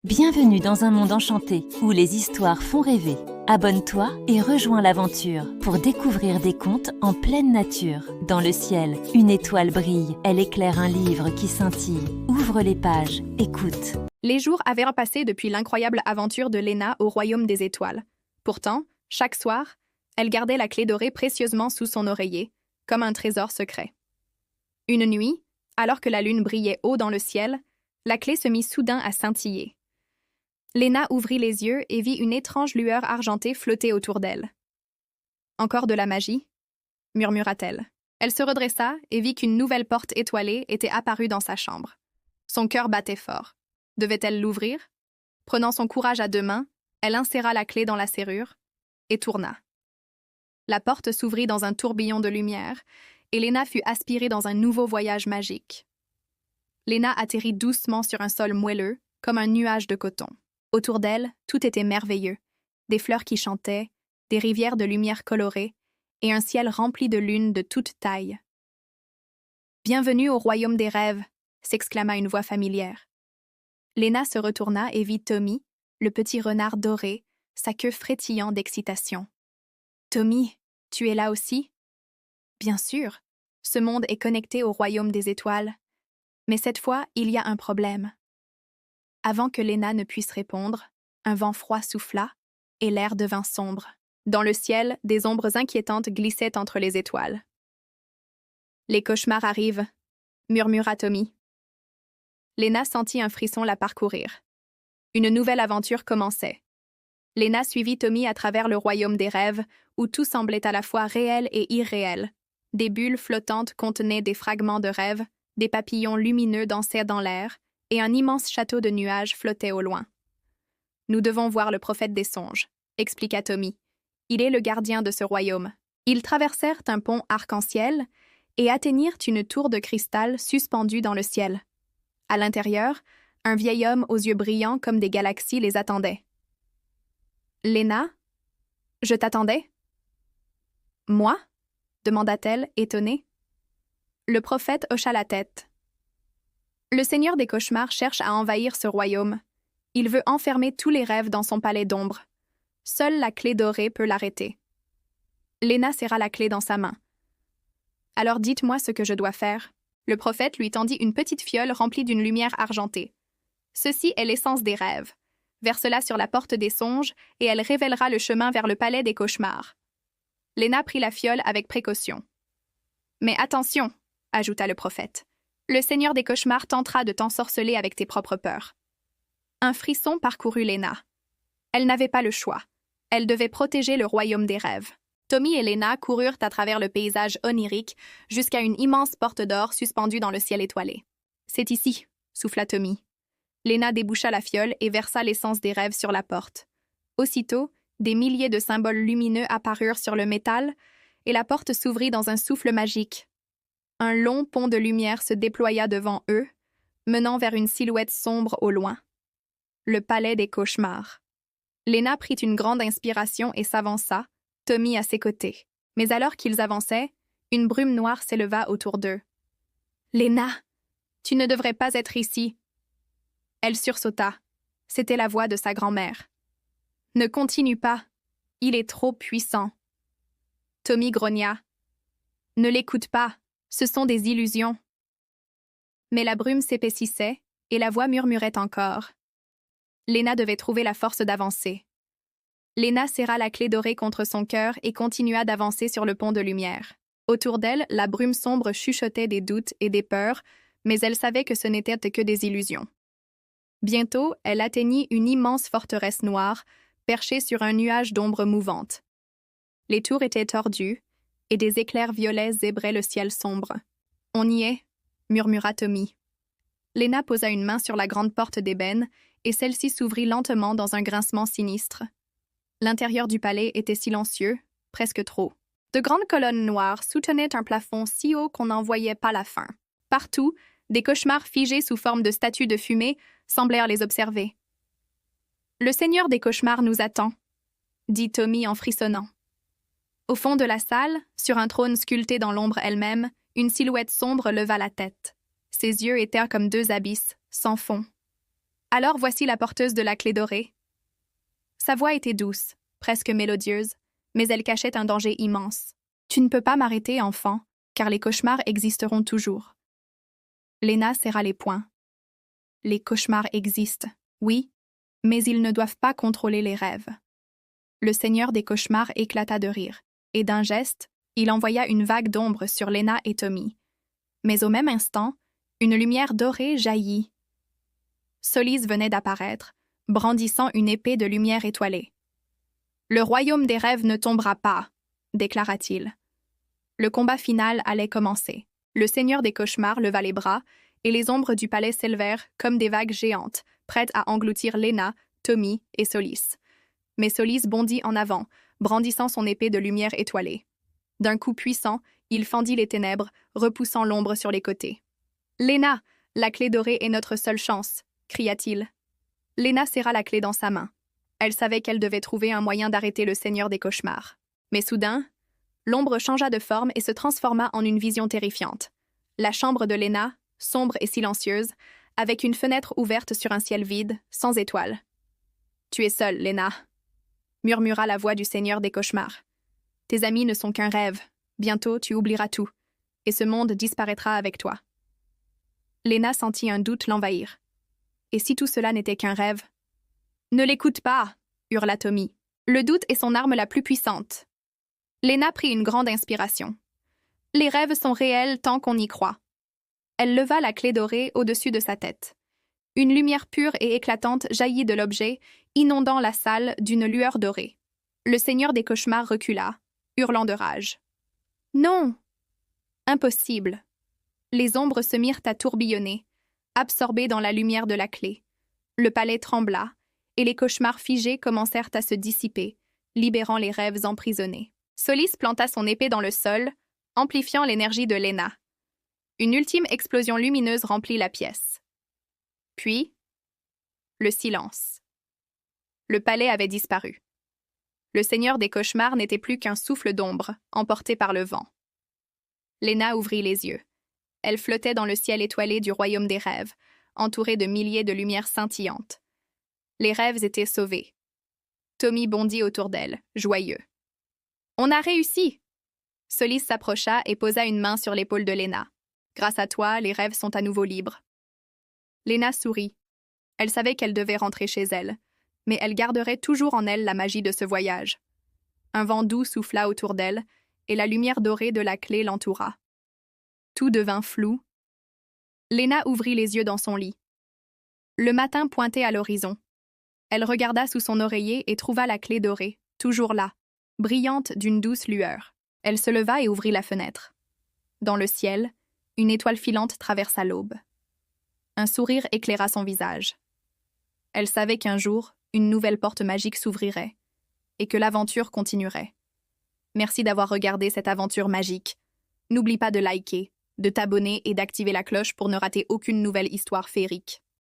Bienvenue dans un monde enchanté où les histoires font rêver. Abonne-toi et rejoins l'aventure pour découvrir des contes en pleine nature. Dans le ciel, une étoile brille, elle éclaire un livre qui scintille. Ouvre les pages, écoute. Les jours avaient repassé depuis l'incroyable aventure de Léna au royaume des étoiles. Pourtant, chaque soir, elle gardait la clé dorée précieusement sous son oreiller, comme un trésor secret. Une nuit, alors que la lune brillait haut dans le ciel, la clé se mit soudain à scintiller. Léna ouvrit les yeux et vit une étrange lueur argentée flotter autour d'elle. « Encore de la magie ?» murmura-t-elle. Elle se redressa et vit qu'une nouvelle porte étoilée était apparue dans sa chambre. Son cœur battait fort. Devait-elle l'ouvrir? Prenant son courage à deux mains, elle inséra la clé dans la serrure et tourna. La porte s'ouvrit dans un tourbillon de lumière et Léna fut aspirée dans un nouveau voyage magique. Léna atterrit doucement sur un sol moelleux, comme un nuage de coton. Autour d'elle, tout était merveilleux. Des fleurs qui chantaient, des rivières de lumière colorée et un ciel rempli de lunes de toutes tailles. « Bienvenue au royaume des rêves !» s'exclama une voix familière. Léna se retourna et vit Tommy, le petit renard doré, sa queue frétillant d'excitation. « Tommy, tu es là aussi ?»« Bien sûr, ce monde est connecté au royaume des étoiles. Mais cette fois, il y a un problème. » Avant que Léna ne puisse répondre, un vent froid souffla et l'air devint sombre. Dans le ciel, des ombres inquiétantes glissaient entre les étoiles. « Les cauchemars arrivent », murmura Tommy. Léna sentit un frisson la parcourir. Une nouvelle aventure commençait. Léna suivit Tommy à travers le royaume des rêves, où tout semblait à la fois réel et irréel. Des bulles flottantes contenaient des fragments de rêves, des papillons lumineux dansaient dans l'air, et un immense château de nuages flottait au loin. « Nous devons voir le prophète des songes », expliqua Tommy. « Il est le gardien de ce royaume. » Ils traversèrent un pont arc-en-ciel et atteignirent une tour de cristal suspendue dans le ciel. À l'intérieur, un vieil homme aux yeux brillants comme des galaxies les attendait. « Léna, je t'attendais ?»« Moi ?» demanda-t-elle, étonnée. Le prophète hocha la tête. Le seigneur des cauchemars cherche à envahir ce royaume. Il veut enfermer tous les rêves dans son palais d'ombre. Seule la clé dorée peut l'arrêter. Léna serra la clé dans sa main. « Alors dites-moi ce que je dois faire. » Le prophète lui tendit une petite fiole remplie d'une lumière argentée. « Ceci est l'essence des rêves. Verse-la sur la porte des songes et elle révélera le chemin vers le palais des cauchemars. » Léna prit la fiole avec précaution. « Mais attention !» ajouta le prophète. Le seigneur des cauchemars tentera de t'ensorceler avec tes propres peurs. Un frisson parcourut Léna. Elle n'avait pas le choix. Elle devait protéger le royaume des rêves. Tommy et Léna coururent à travers le paysage onirique jusqu'à une immense porte d'or suspendue dans le ciel étoilé. « C'est ici », souffla Tommy. Léna déboucha la fiole et versa l'essence des rêves sur la porte. Aussitôt, des milliers de symboles lumineux apparurent sur le métal et la porte s'ouvrit dans un souffle magique. Un long pont de lumière se déploya devant eux, menant vers une silhouette sombre au loin. Le palais des cauchemars. Léna prit une grande inspiration et s'avança, Tommy à ses côtés. Mais alors qu'ils avançaient, une brume noire s'éleva autour d'eux. « Léna, tu ne devrais pas être ici. » Elle sursauta. C'était la voix de sa grand-mère. « Ne continue pas. Il est trop puissant. » Tommy grogna. « Ne l'écoute pas. Ce sont des illusions. » Mais la brume s'épaississait et la voix murmurait encore. Léna devait trouver la force d'avancer. Léna serra la clé dorée contre son cœur et continua d'avancer sur le pont de lumière. Autour d'elle, la brume sombre chuchotait des doutes et des peurs, mais elle savait que ce n'était que des illusions. Bientôt, elle atteignit une immense forteresse noire, perchée sur un nuage d'ombre mouvante. Les tours étaient tordues, et des éclairs violets zébraient le ciel sombre. « On y est », murmura Tommy. Léna posa une main sur la grande porte d'ébène, et celle-ci s'ouvrit lentement dans un grincement sinistre. L'intérieur du palais était silencieux, presque trop. De grandes colonnes noires soutenaient un plafond si haut qu'on n'en voyait pas la fin. Partout, des cauchemars figés sous forme de statues de fumée semblèrent les observer. « Le seigneur des cauchemars nous attend », dit Tommy en frissonnant. Au fond de la salle, sur un trône sculpté dans l'ombre elle-même, une silhouette sombre leva la tête. Ses yeux étaient comme deux abysses, sans fond. Alors voici la porteuse de la clé dorée. Sa voix était douce, presque mélodieuse, mais elle cachait un danger immense. Tu ne peux pas m'arrêter, enfant, car les cauchemars existeront toujours. Léna serra les poings. Les cauchemars existent, oui, mais ils ne doivent pas contrôler les rêves. Le seigneur des cauchemars éclata de rire, et d'un geste, il envoya une vague d'ombre sur Léna et Tommy. Mais au même instant, une lumière dorée jaillit. Solis venait d'apparaître, brandissant une épée de lumière étoilée. « Le royaume des rêves ne tombera pas », déclara-t-il. Le combat final allait commencer. Le seigneur des cauchemars leva les bras, et les ombres du palais s'élevèrent comme des vagues géantes, prêtes à engloutir Léna, Tommy et Solis. Mais Solis bondit en avant, brandissant son épée de lumière étoilée. D'un coup puissant, il fendit les ténèbres, repoussant l'ombre sur les côtés. « Léna, la clé dorée est notre seule chance !» cria-t-il. Léna serra la clé dans sa main. Elle savait qu'elle devait trouver un moyen d'arrêter le seigneur des cauchemars. Mais soudain, l'ombre changea de forme et se transforma en une vision terrifiante. La chambre de Léna, sombre et silencieuse, avec une fenêtre ouverte sur un ciel vide, sans étoiles. « Tu es seule, Léna !» murmura la voix du seigneur des cauchemars. « Tes amis ne sont qu'un rêve. Bientôt, tu oublieras tout, et ce monde disparaîtra avec toi. » Léna sentit un doute l'envahir. Et si tout cela n'était qu'un rêve? « Ne l'écoute pas !» hurla Tommy. « Le doute est son arme la plus puissante. » Léna prit une grande inspiration. « Les rêves sont réels tant qu'on y croit. » Elle leva la clé dorée au-dessus de sa tête. Une lumière pure et éclatante jaillit de l'objet, inondant la salle d'une lueur dorée. Le seigneur des cauchemars recula, hurlant de rage. « Non ! Impossible !» Les ombres se mirent à tourbillonner, absorbées dans la lumière de la clé. Le palais trembla, et les cauchemars figés commencèrent à se dissiper, libérant les rêves emprisonnés. Solis planta son épée dans le sol, amplifiant l'énergie de Léna. Une ultime explosion lumineuse remplit la pièce. Puis, le silence. Le palais avait disparu. Le seigneur des cauchemars n'était plus qu'un souffle d'ombre, emporté par le vent. Léna ouvrit les yeux. Elle flottait dans le ciel étoilé du royaume des rêves, entourée de milliers de lumières scintillantes. Les rêves étaient sauvés. Tommy bondit autour d'elle, joyeux. « On a réussi !» Solis s'approcha et posa une main sur l'épaule de Léna. « Grâce à toi, les rêves sont à nouveau libres. » Léna sourit. Elle savait qu'elle devait rentrer chez elle, mais elle garderait toujours en elle la magie de ce voyage. Un vent doux souffla autour d'elle, et la lumière dorée de la clé l'entoura. Tout devint flou. Léna ouvrit les yeux dans son lit. Le matin pointait à l'horizon. Elle regarda sous son oreiller et trouva la clé dorée, toujours là, brillante d'une douce lueur. Elle se leva et ouvrit la fenêtre. Dans le ciel, une étoile filante traversa l'aube. Un sourire éclaira son visage. Elle savait qu'un jour, une nouvelle porte magique s'ouvrirait, et que l'aventure continuerait. Merci d'avoir regardé cette aventure magique. N'oublie pas de liker, de t'abonner et d'activer la cloche pour ne rater aucune nouvelle histoire féerique.